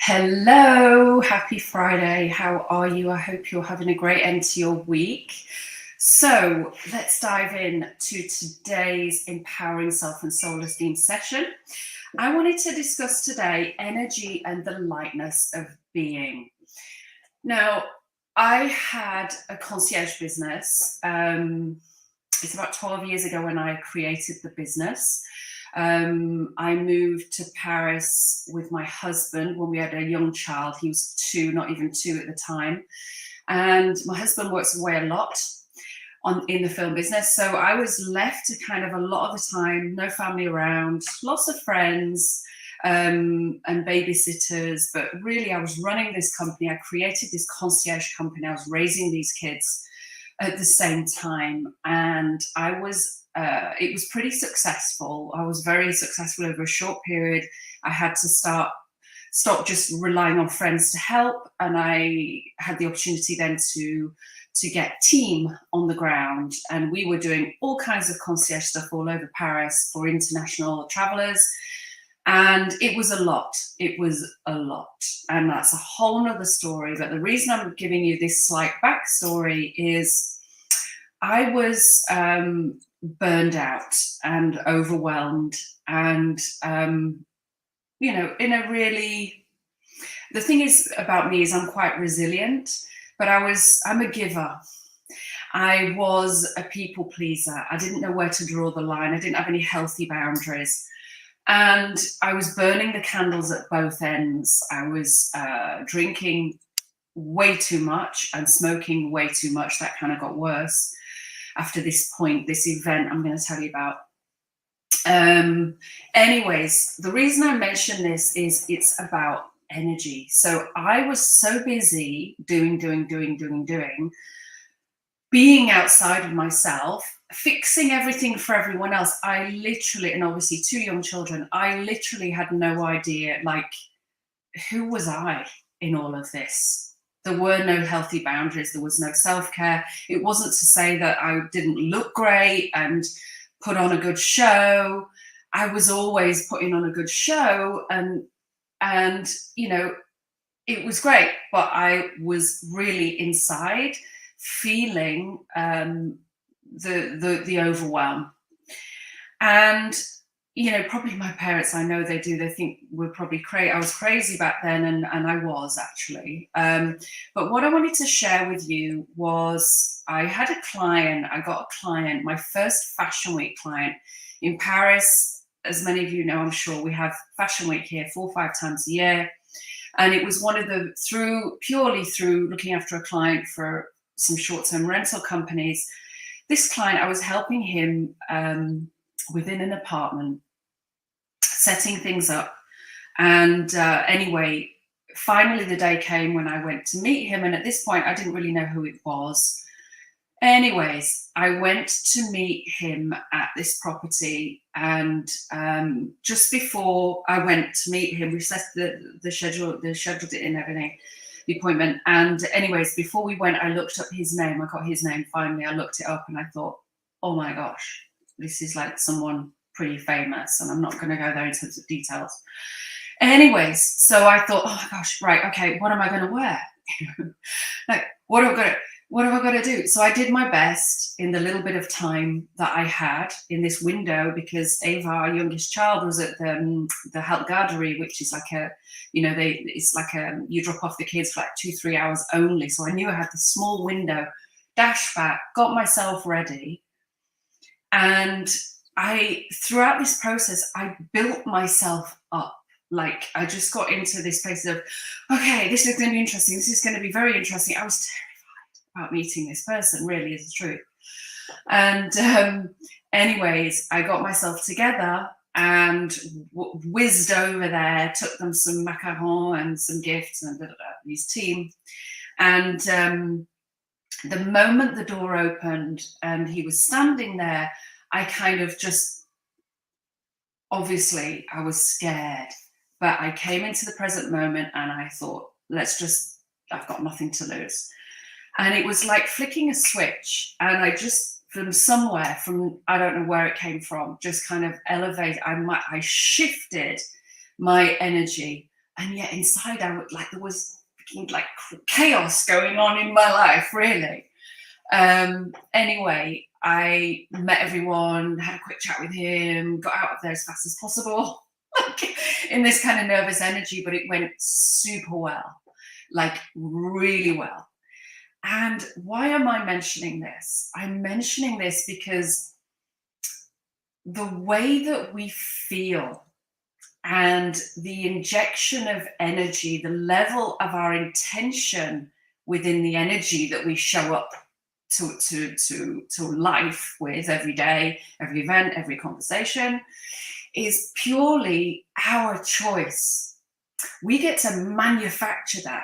Hello, happy Friday. How are you? I hope you're having a great end to your week. So let's dive in to today's Empowering Self and Soul Esteem session. I wanted to discuss today energy and the lightness of being. Now, I had a concierge business. It's about 12 years ago when I created the business. I moved to Paris with my husband when we had a young child. He was 2, not even 2 at the time. And my husband works away a lot in the film business. So I was left to kind of a lot of the time, no family around, lots of friends and babysitters. But really, I was running this company. I created this concierge company. I was raising these kids at the same time. And it was pretty successful. I was very successful over a short period. I had to stop just relying on friends to help, and I had the opportunity then to get team on the ground, and we were doing all kinds of concierge stuff all over Paris for international travelers, and it was a lot. And that's a whole nother story. But the reason I'm giving you this slight backstory is I was burned out and overwhelmed, and the thing is about me is I'm quite resilient, but I'm a giver. I was a people pleaser. I didn't know where to draw the line. I didn't have any healthy boundaries, and I was burning the candles at both ends. I was drinking way too much and smoking way too much. That kind of got worse after this event I'm going to tell you about. Anyways, the reason I mention this is it's about energy. So I was so busy doing, being outside of myself, fixing everything for everyone else. I literally, and obviously 2 young children, I literally had no idea, like, who was I in all of this? There were no healthy boundaries. There was no self-care. It wasn't to say that I didn't look great and put on a good show. I was always putting on a good show, and it was great. But I was really inside feeling the overwhelm. And probably my parents, I know they do, they think we're probably crazy. I was crazy back then, and I was actually. But what I wanted to share with you was I got a client, my first Fashion Week client in Paris. As many of you know, I'm sure, we have Fashion Week here 4 or 5 times a year. And it was purely through looking after a client for some short-term rental companies. This client, I was helping him within an apartment, setting things up. And anyway, finally the day came when I went to meet him. And at this point, I didn't really know who it was. Anyways, I went to meet him at this property. And just before I went to meet him, we set the scheduled it in, everything, the appointment. And anyways, before we went, I looked up his name. I got his name finally. I looked it up and I thought, oh my gosh, this is like someone pretty famous, and I'm not going to go there in terms of details. Anyways, so I thought, oh my gosh, right, okay, what am I going to wear? Like, what am I going to do? So I did my best in the little bit of time that I had in this window, because Ava, our youngest child, was at the Help Gardery, which is like you drop off the kids for like 2-3 hours only. So I knew I had this small window, dashed back, got myself ready. And throughout this process, I built myself up. Like, I just got into this place of, okay, this is going to be interesting. This is going to be very interesting. I was terrified about meeting this person, really, is the truth. And anyways, I got myself together and whizzed over there, took them some macarons and some gifts and his team. And the moment the door opened and he was standing there, I kind of just, obviously, I was scared, but I came into the present moment and I thought, I've got nothing to lose. And it was like flicking a switch. And I just, from somewhere, I don't know where it came from, just kind of elevated. I shifted my energy And yet inside like there was like chaos going on in my life, really. Anyway, I met everyone, had a quick chat with him, got out of there as fast as possible, like in this kind of nervous energy, but it went super well, like really well. And why am I mentioning this? I'm mentioning this because the way that we feel and the injection of energy, the level of our intention within the energy that we show up to life with every day, every event, every conversation, is purely our choice. We get to manufacture that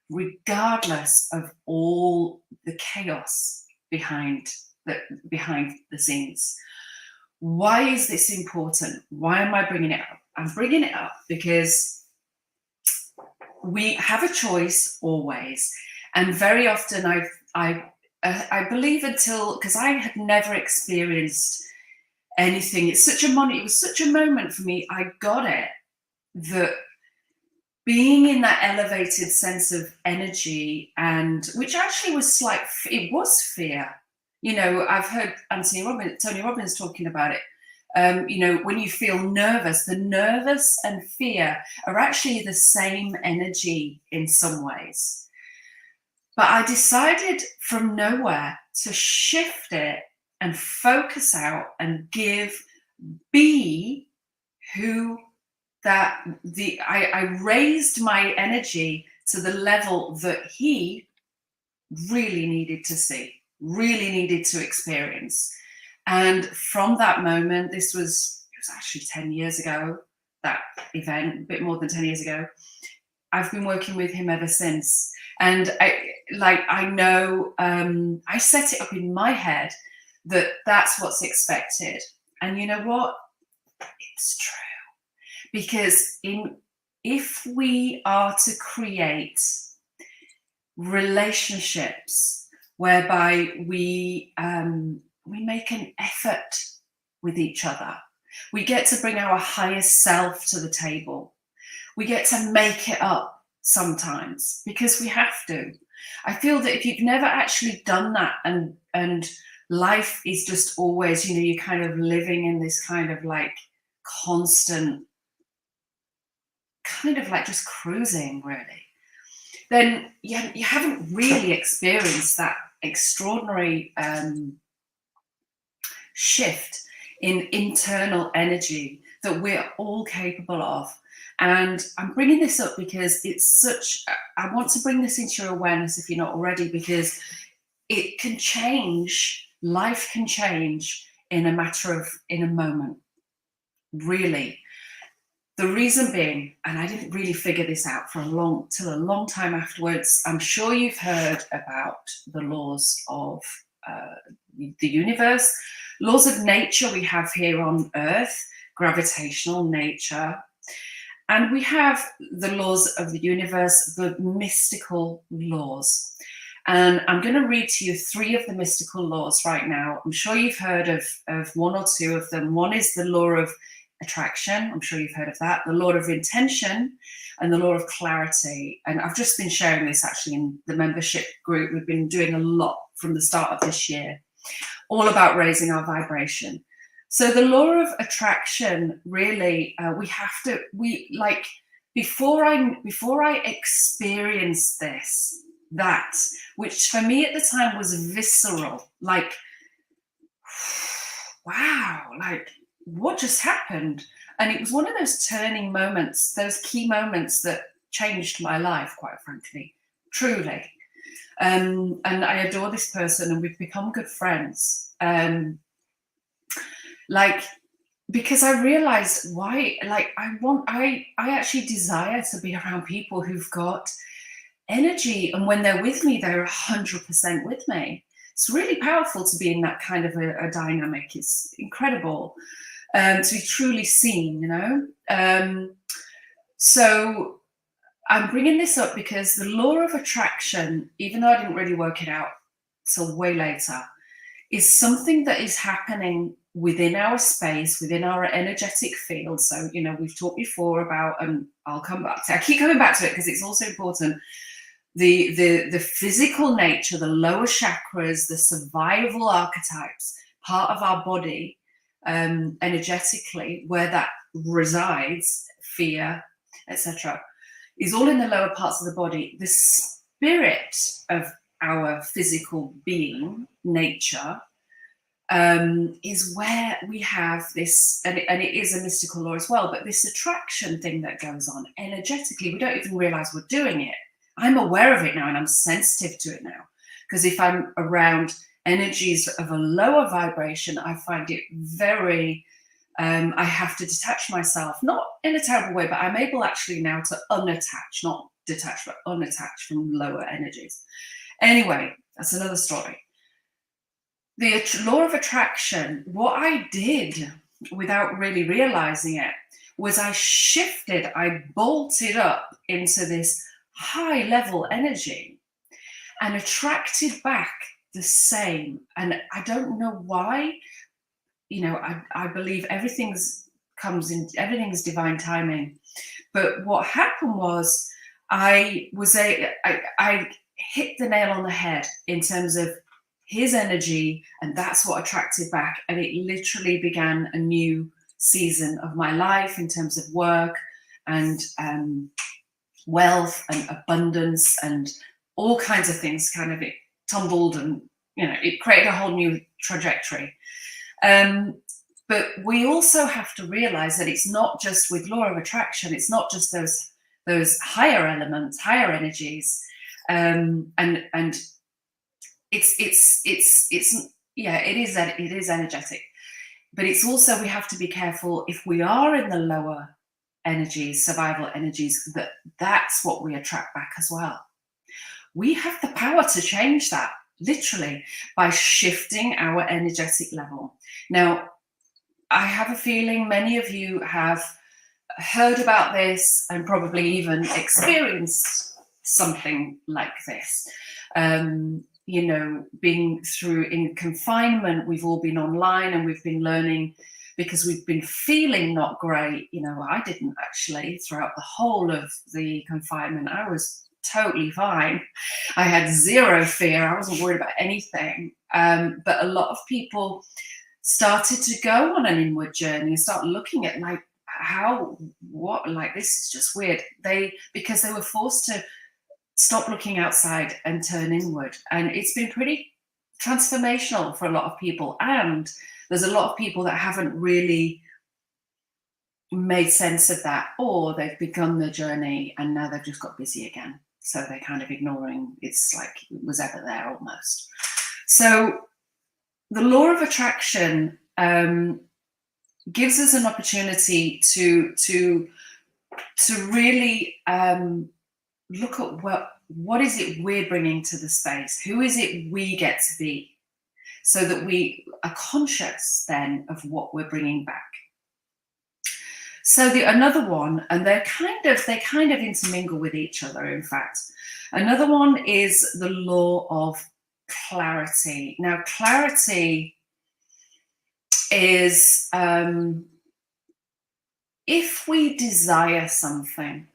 regardless of all the chaos behind the scenes. Why is this important? Why am I bringing it up? I'm bringing it up because we have a choice always, and very often I believe because I had never experienced anything. It was such a moment for me. I got it, that being in that elevated sense of energy, and which actually was it was fear. You know, I've heard Tony Robbins talking about it. You know, when you feel nervous, the nervous and fear are actually the same energy in some ways. But I decided from nowhere to shift it and focus out and be who I raised my energy to the level that he really needed to see, really needed to experience. And from that moment, it was actually 10 years ago, that event, a bit more than 10 years ago. I've been working with him ever since. And I know, I set it up in my head that that's what's expected. And you know what? It's true. Because if we are to create relationships whereby we make an effort with each other, we get to bring our highest self to the table. We get to make it up sometimes because we have to. I feel that if you've never actually done that, and life is just always, you know, you're kind of living in this kind of like constant, kind of like just cruising, really, then you haven't really experienced that extraordinary shift in internal energy that we're all capable of. And I'm bringing this up because I want to bring this into your awareness if you're not already, because it can change, life can change in a moment, really. The reason being, and I didn't really figure this out till a long time afterwards, I'm sure you've heard about the laws of the universe, laws of nature we have here on Earth, gravitational nature, and we have the laws of the universe, the mystical laws. And I'm going to read to you 3 of the mystical laws right now. I'm sure you've heard of 1 or 2 of them. One is the law of attraction. I'm sure you've heard of that. The law of intention and the law of clarity. And I've just been sharing this actually in the membership group. We've been doing a lot from the start of this year, all about raising our vibration. So the law of attraction, really, before I experienced that, which for me at the time was visceral, like, wow, like, what just happened? And it was one of those turning moments, those key moments that changed my life, quite frankly, truly. And I adore this person, and we've become good friends. Because I realized why, I actually desire to be around people who've got energy, and when they're with me, they're 100% with me. It's really powerful to be in that kind of a dynamic. It's incredible to be truly seen, you know. So I'm bringing this up because the law of attraction, even though I didn't really work it out till way later, is something that is happening within our space, within our energetic field. So, we've talked before about, and I keep coming back to it because it's also important, the physical nature, the lower chakras, the survival archetypes, part of our body, energetically, where that resides, fear, etc., is all in the lower parts of the body. The spirit of our physical being, nature, is where we have this, and it is a mystical law as well, but this attraction thing that goes on energetically. We don't even realize we're doing it. I'm aware of it now, and I'm sensitive to it now, because if I'm around energies of a lower vibration, I find it very, I have to detach myself, not in a terrible way, but I'm able actually now to unattach, not detach, but unattach from lower energies. Anyway, that's another story. The law of attraction, what I did without really realizing it was I bolted up into this high level energy and attracted back the same. And I don't know why, I believe everything's divine timing. But what happened was I hit the nail on the head in terms of his energy, and that's what attracted back. And it literally began a new season of my life in terms of work and wealth and abundance and all kinds of things. Kind of it tumbled, and it created a whole new trajectory. But we also have to realize that it's not just with law of attraction. It's not just those higher elements, higher energies, and it is energetic, but it's also, we have to be careful if we are in the lower energies, survival energies, that's what we attract back as well. We have the power to change that, literally, by shifting our energetic level. Now, I have a feeling many of you have heard about this and probably even experienced something like this. Being through in confinement, we've all been online and we've been learning because we've been feeling not great. I didn't actually throughout the whole of the confinement. I was totally fine. I had zero fear. I wasn't worried about anything. But a lot of people started to go on an inward journey and start looking at this is just weird. Because they were forced to stop looking outside and turn inward. And it's been pretty transformational for a lot of people. And there's a lot of people that haven't really made sense of that, or they've begun the journey and now they've just got busy again. So they're kind of ignoring, it's like it was ever there almost. So the law of attraction gives us an opportunity to really look at what is it we're bringing to the space? Who is it we get to be? So that we are conscious then of what we're bringing back. So another one, and they kind of intermingle with each other, in fact. Another one is the law of clarity. Now, clarity is if we desire something,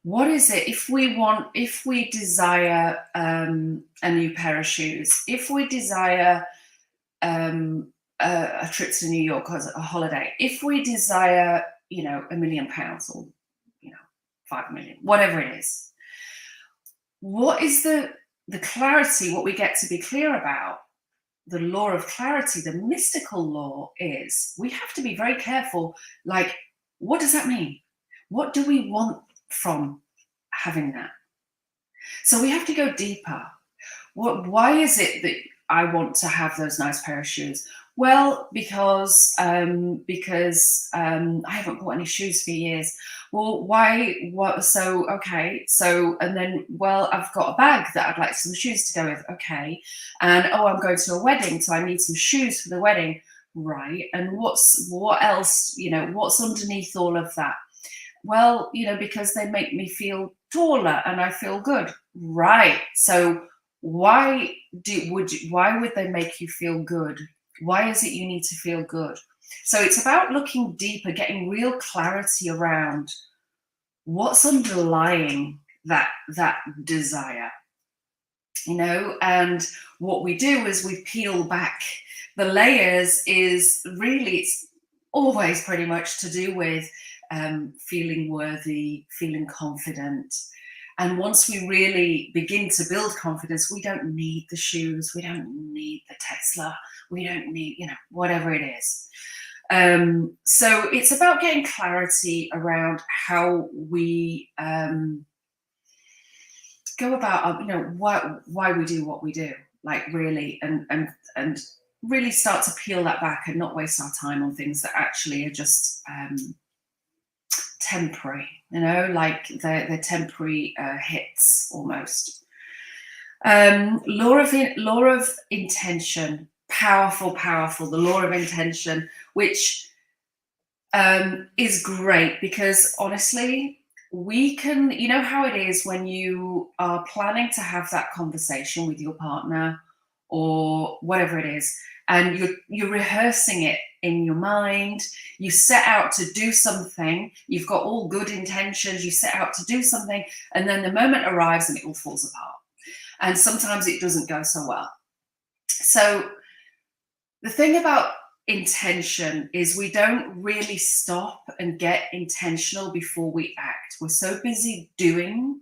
what is it? If we desire a new pair of shoes, if we desire a trip to New York as a holiday, if we desire, £1 million or, 5 million, whatever it is, what is the clarity, what we get to be clear about? The law of clarity, the mystical law, is we have to be very careful. Like, what does that mean? What do we want from having that? So we have to go deeper. Why is it that I want to have those nice pair of shoes? Well, because I haven't bought any shoes for years. Well, why? What? So, okay. So, and then, well, I've got a bag that I'd like some shoes to go with. Okay. And, I'm going to a wedding, so I need some shoes for the wedding. Right. And what else, what's underneath all of that? Well, because they make me feel taller and I feel good. Right. So why would they make you feel good? Why is it you need to feel good? So it's about looking deeper, getting real clarity around what's underlying that desire, you know. And what we do is we peel back the layers. Is really, it's always pretty much to do with feeling worthy, feeling confident. And once we really begin to build confidence, we don't need the shoes, we don't need the Tesla, we don't need, you know, whatever it is. So it's about getting clarity around how we go about, you know, why we do what we do, like really, and really start to peel that back and not waste our time on things that actually are just temporary, you know, like they're temporary hits almost. Law of intention, powerful. The law of intention, which is great, because honestly, we can, you know how it is when you are planning to have that conversation with your partner or whatever it is, and you're rehearsing it in your mind. You set out to do something, you've got all good intentions, you set out to do something, and then the moment arrives and it all falls apart. And sometimes it doesn't go so well. So the thing about intention is we don't really stop and get intentional before we act. We're so busy doing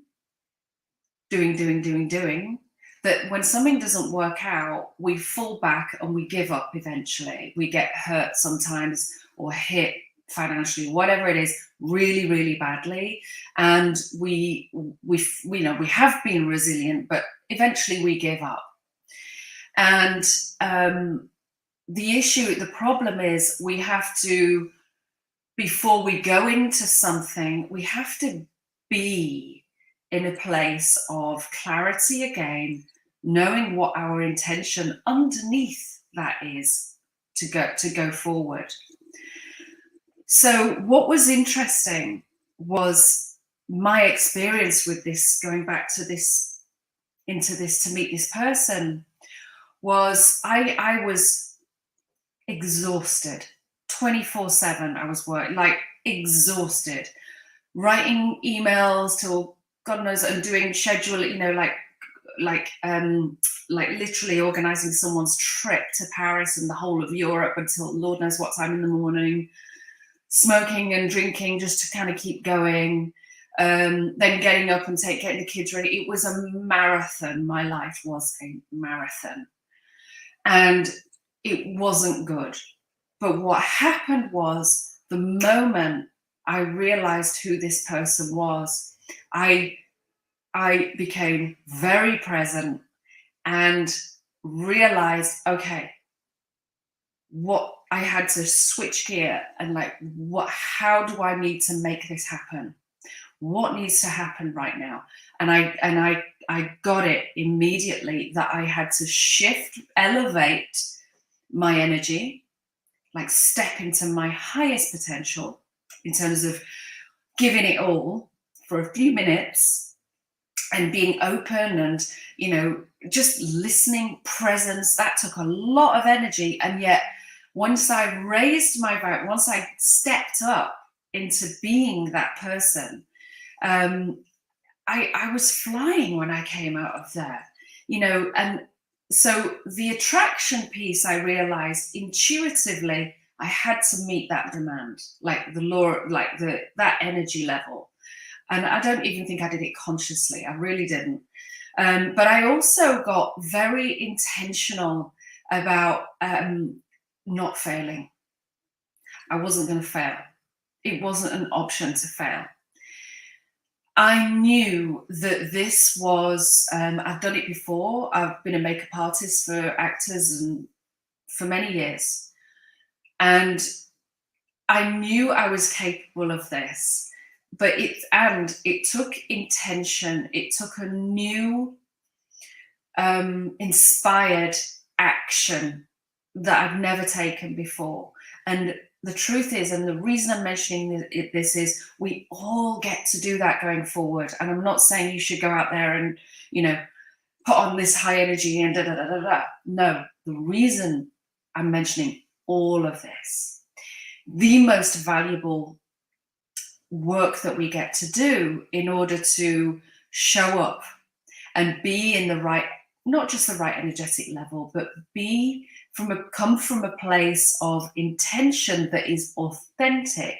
that when something doesn't work out, we fall back and we give up eventually. We get hurt sometimes or hit financially, whatever it is, really, really badly. And we have been resilient, but eventually we give up. And the problem is we have to, before we go into something, we have to be in a place of clarity again, knowing what our intention underneath that is to go forward. So what was interesting was my experience with this, going back to this, into this, to meet this person, was I was exhausted 24/7. I was working, like, exhausted, writing emails till God knows, and doing schedule, you know, like literally organizing someone's trip to Paris and the whole of Europe until Lord knows what time in the morning, smoking and drinking just to kind of keep going, then getting up and getting the kids ready. It was a marathon. My life was a marathon, and it wasn't good. But what happened was, the moment I realized who this person was, I became very present and realized, okay, what I had to switch gear and how do I need to make this happen? What needs to happen right now? And I got it immediately that I had to shift, elevate my energy, like step into my highest potential in terms of giving it all for a few minutes and being open and, you know, just listening, presence. That took a lot of energy. And yet once I raised my voice, once I stepped up into being that person, I was flying when I came out of there, you know. And so the attraction piece, I realized intuitively I had to meet that demand, like the law, like that energy level. And I don't even think I did it consciously. I really didn't. But I also got very intentional about not failing. I wasn't going to fail. It wasn't an option to fail. I knew that this was, I've done it before. I've been a makeup artist for actors and for many years. And I knew I was capable of this, but it took intention. It took a new, inspired action that I've never taken before. And the truth is, and the reason I'm mentioning this is, we all get to do that going forward. And I'm not saying you should go out there and, you know, put on this high energy and da da da da da. No, the reason I'm mentioning all of this. The most valuable work that we get to do in order to show up and be in the right, not just the right energetic level, but come from a place of intention that is authentic,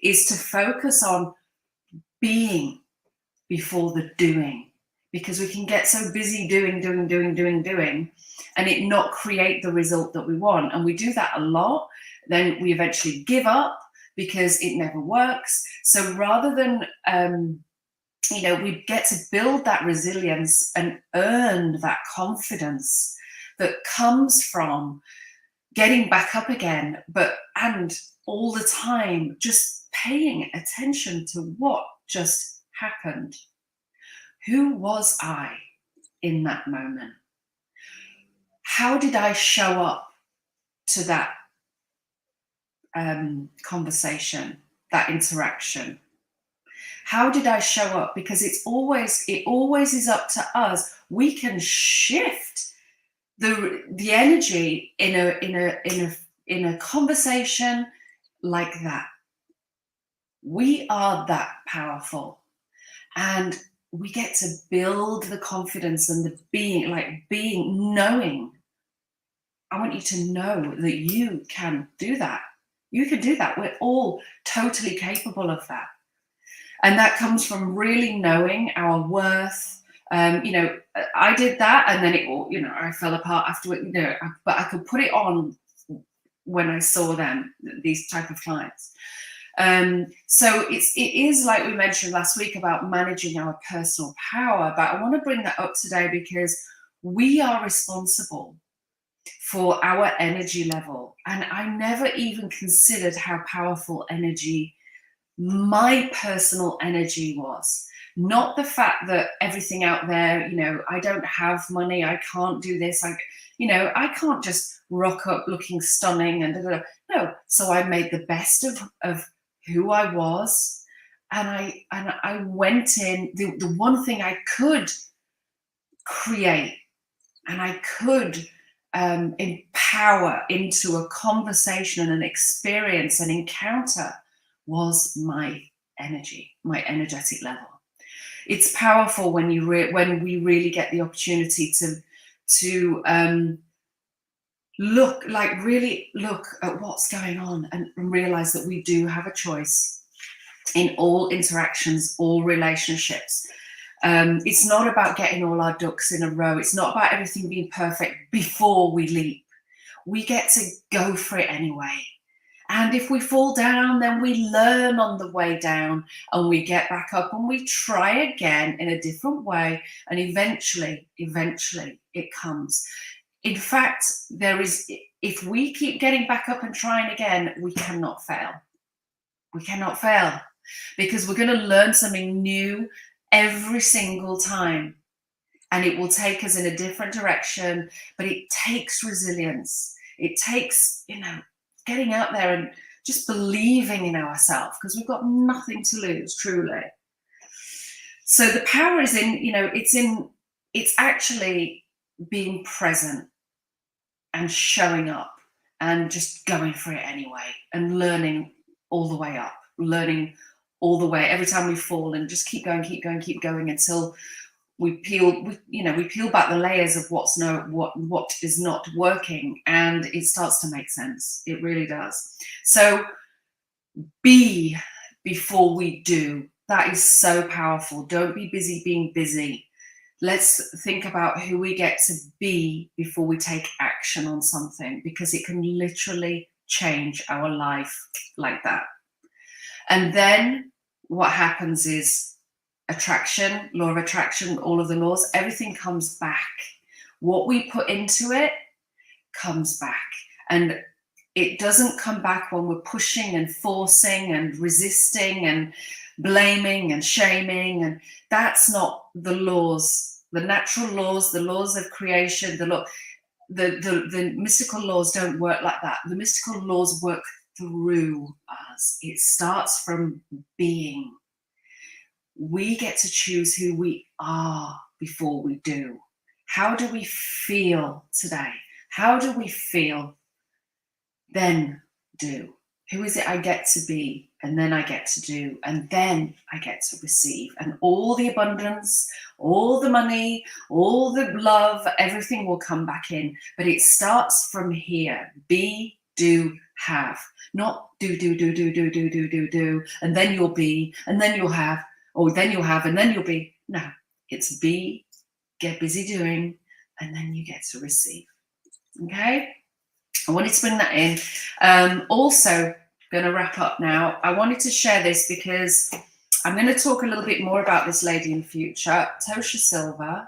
is to focus on being before the doing. Because we can get so busy doing, and it not create the result that we want. And we do that a lot. Then we eventually give up because it never works. So rather than, we get to build that resilience and earn that confidence that comes from getting back up again, and all the time just paying attention to what just happened. Who was I in that moment? How did I show up to that conversation, that interaction? How did I show up? Because it always is up to us. We can shift the energy in a conversation like that. We are that powerful, and we get to build the confidence and the knowing. I want you to know that you can do that. You can do that. We're all totally capable of that. And that comes from really knowing our worth. I did that, and then I fell apart afterward, but I could put it on when I saw them, these type of clients. So it is like we mentioned last week about managing our personal power, but I want to bring that up today because we are responsible for our energy level. And I never even considered how powerful my personal energy was. Not the fact that everything out there, I don't have money, I can't do this, I can't just rock up looking stunning and no. So I made the best of who I was, and I went in. The one thing I could create and I could empower into a conversation and an experience, an encounter, was my energy, my energetic level. It's powerful when we really get the opportunity to really look at what's going on and realize that we do have a choice in all interactions, all relationships. It's not about getting all our ducks in a row. It's not about everything being perfect before we leap. We get to go for it anyway. And if we fall down, then we learn on the way down and we get back up and we try again in a different way. And eventually it comes. In fact, if we keep getting back up and trying again, we cannot fail. We cannot fail because we're going to learn something new every single time. And it will take us in a different direction, but it takes resilience. It takes, getting out there and just believing in ourselves because we've got nothing to lose, truly. So the power is it's actually being present and showing up and just going for it anyway and learning all the way up, learning all the way every time we fall and just keep going until we peel back the layers of what is not working, and it starts to make sense. It really does. So be before we do. That is so powerful. Don't be busy being busy. Let's think about who we get to be before we take action on something, because it can literally change our life like that. And then what happens is attraction, law of attraction, all of the laws, everything comes back. What we put into it comes back. And it doesn't come back when we're pushing and forcing and resisting and blaming and shaming. And that's not the laws, the natural laws, the laws of creation, the mystical laws don't work like that. The mystical laws work through us. It starts from being. We get to choose who we are before we do. How do we feel today? How do we feel? then do. Who is it I get to be? And then I get to do. And then I get to receive. And all the abundance, all the money, all the love, everything will come back in. But it starts from here. Be, do, have. Not do, and then you'll be, and then you'll have, or then you'll have, and then you'll be. No, it's be, get busy doing, and then you get to receive. Okay? I wanted to bring that in. Also, going to wrap up now. I wanted to share this because I'm going to talk a little bit more about this lady in future, Tosha Silver.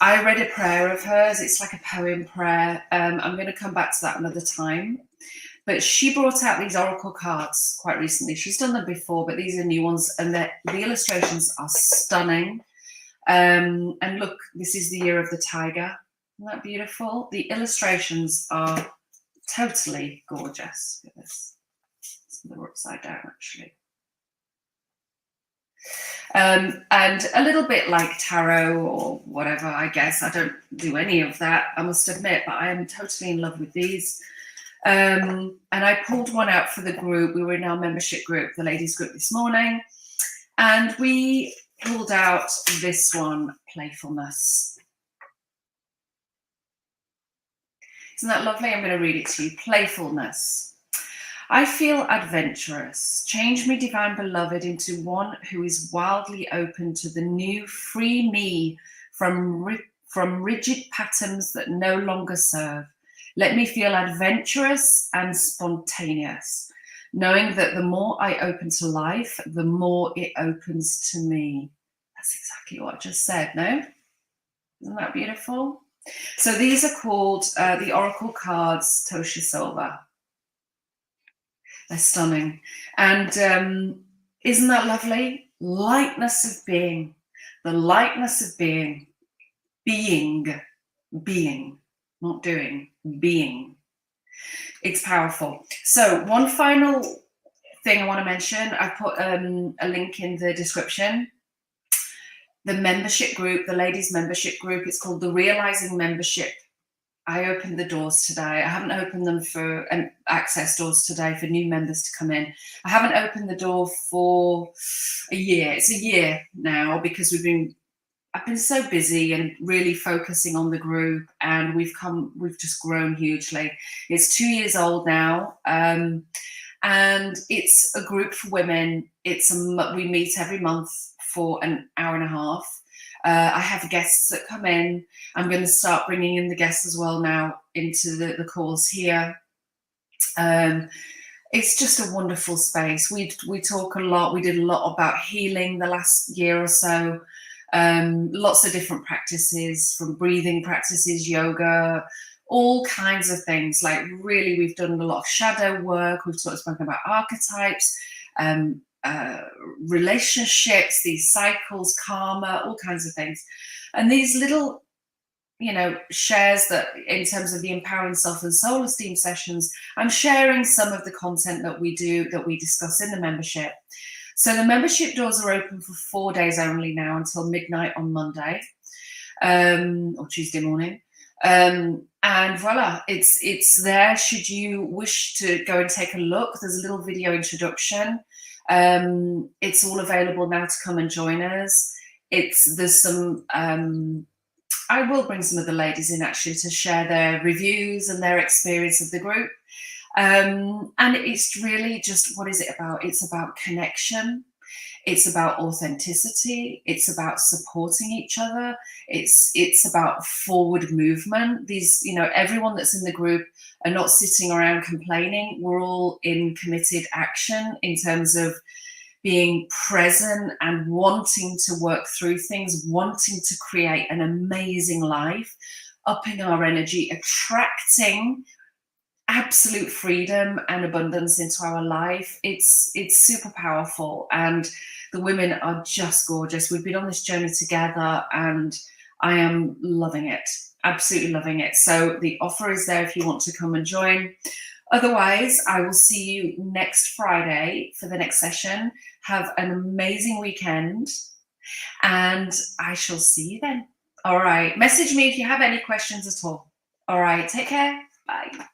I read a prayer of hers. It's like a poem prayer. I'm going to come back to that another time. But she brought out these oracle cards quite recently. She's done them before, but these are new ones, and the illustrations are stunning. And look, this is the year of the tiger. Isn't that beautiful? The illustrations are totally gorgeous. Look at this. They're upside down, actually. And a little bit like tarot or whatever, I guess. I don't do any of that, I must admit, but I am totally in love with these. And I pulled one out for the group. We were in our membership group, the ladies group, this morning. And we pulled out this one, Playfulness. Isn't that lovely? I'm going to read it to you. Playfulness. I feel adventurous. Change me, divine beloved, into one who is wildly open to the new, free me from rigid patterns that no longer serve. Let me feel adventurous and spontaneous, knowing that the more I open to life, the more it opens to me. That's exactly what I just said, no? Isn't that beautiful? So these are called the Oracle cards, Tosha Silver. They're stunning. And isn't that lovely? Lightness of being. The lightness of being. Being. Not doing. Being. It's powerful. So one final thing I want to mention. I put a link in the description. The membership group, the ladies membership group, it's called the Realizing Membership. I opened the doors today. I haven't opened them for access doors today for new members to come in. I haven't opened the door for a year. It's a year now because I've been so busy and really focusing on the group, and we've just grown hugely. It's 2 years old now. And it's a group for women. We meet every month for an hour and a half. I have guests that come in. I'm going to start bringing in the guests as well now into the calls here. It's just a wonderful space. We talk a lot. We did a lot about healing the last year or so. Lots of different practices, from breathing practices, yoga, all kinds of things. Like really, we've done a lot of shadow work. We've spoken about archetypes, relationships, these cycles, karma, all kinds of things. And these little, shares that in terms of the Empowering Self and Soul Esteem sessions, I'm sharing some of the content that we discuss in the membership. So the membership doors are open for 4 days only now until midnight on Monday, or Tuesday morning. And voila, it's there should you wish to go and take a look. There's a little video introduction. It's all available now to come and join us. There's some, I will bring some of the ladies in actually to share their reviews and their experience of the group. And it's really just, what is it about? It's about connection. It's about authenticity. It's about supporting each other. It's about forward movement. These, everyone that's in the group are not sitting around complaining. We're all in committed action in terms of being present and wanting to work through things, wanting to create an amazing life, upping our energy, attracting absolute freedom and abundance into our life. It's super powerful, and the women are just gorgeous. We've been on this journey together and I am loving it, absolutely loving it. So the offer is there if you want to come and join. Otherwise, I will see you next Friday for the next session. Have an amazing weekend and I shall see you then. All right. Message me if you have any questions at all. All right. Take care. Bye.